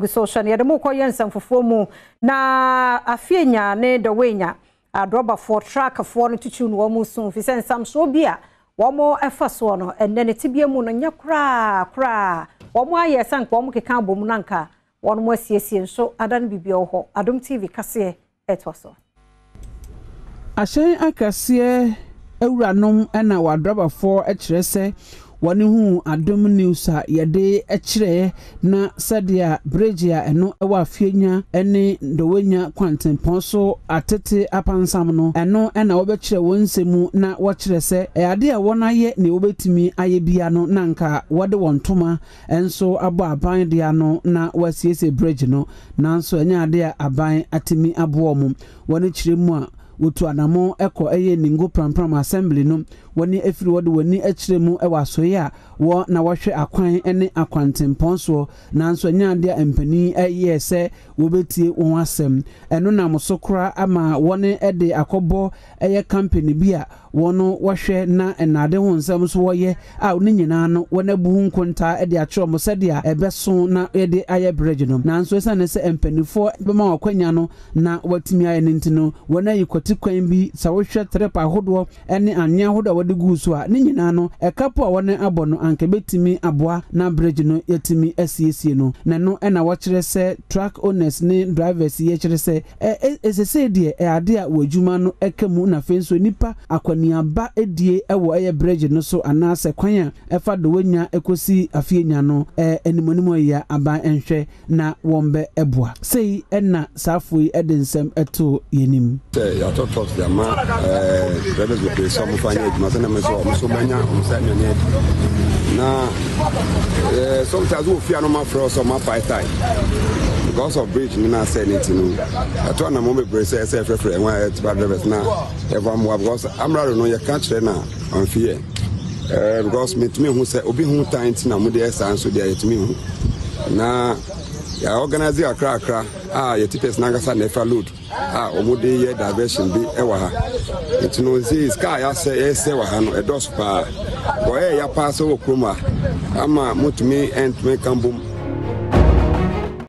Social near the Mokoyan San Fomu na Afienya ne the Wenya a drop for track of 42 almost soon. If you send some so beer, one more effort one, and then it's be a moon and ya cra. One more year sank one cambo munanka, one more CSC, so I don't be Adom TV Kasee, it was so. Afienya Kasee, Uranom, and our drop for a tresse. Wani hu Adom news a yade echire na sadia bridgea eno ewa Afienya ene ndowenya kwantempon so atete apansam no eno ena obekire wonsemu na wochire se ade a wona ye ne obetimi aye bia no nanka wode wontoma enso abo aban dia no na wasiese bridge no nanso enya ade a aban atimi abo mu woni chire mu a wotu anamo eko eye ningo prampram assembly no woni efiri wode woni echire mu ewa soye wo na wohwe akwan ene akwantempon so nanso nyaade empani eye se wobetie won asem eno na mosokora ama woni ede akobo eye company bia wono wohwe na enade ho nsem so woye a oni nyina no wona buhu nkonta ede akiro mo sede a ebeso na ede aye bridge no nanso esane se empanifo bema wakwanya no na watimi aye nintino wona yikoti kwan bi sawohwe trepa ahodo ene anya ahodo wode guso a ni nyina no ekapo a wona abo no anke betimi aboa na bridge no yetimi asiesie no na no ena wochire se truck owners ne drivers ye chire se esese de ade a wadwuma no ekemu na fenso nipa akwaniaba edie ewo eye bridge no so anase kwan a efa do wanya ekosi Afienya no enimonimu ya aban enhwe na wombe eboa sei ena safoi edensem eto yenim ya talk the ma drivers with the some fanya eduma na so manya umsanya na sometimes we fear no ma for some ma fight time because of bridge ni na say anything I told na mo be brace say frefre when drivers na ever mo because amra no you can't train na on fear because me to me who say obi hu time na mo dey san so dey to me hu na ya organize akra ya tipes na gasa na fa load omude ye diversion bi ewa ha it no say sky ya say wa ha no edos pa boy ya pass wo kroma ama mutumi and me kambum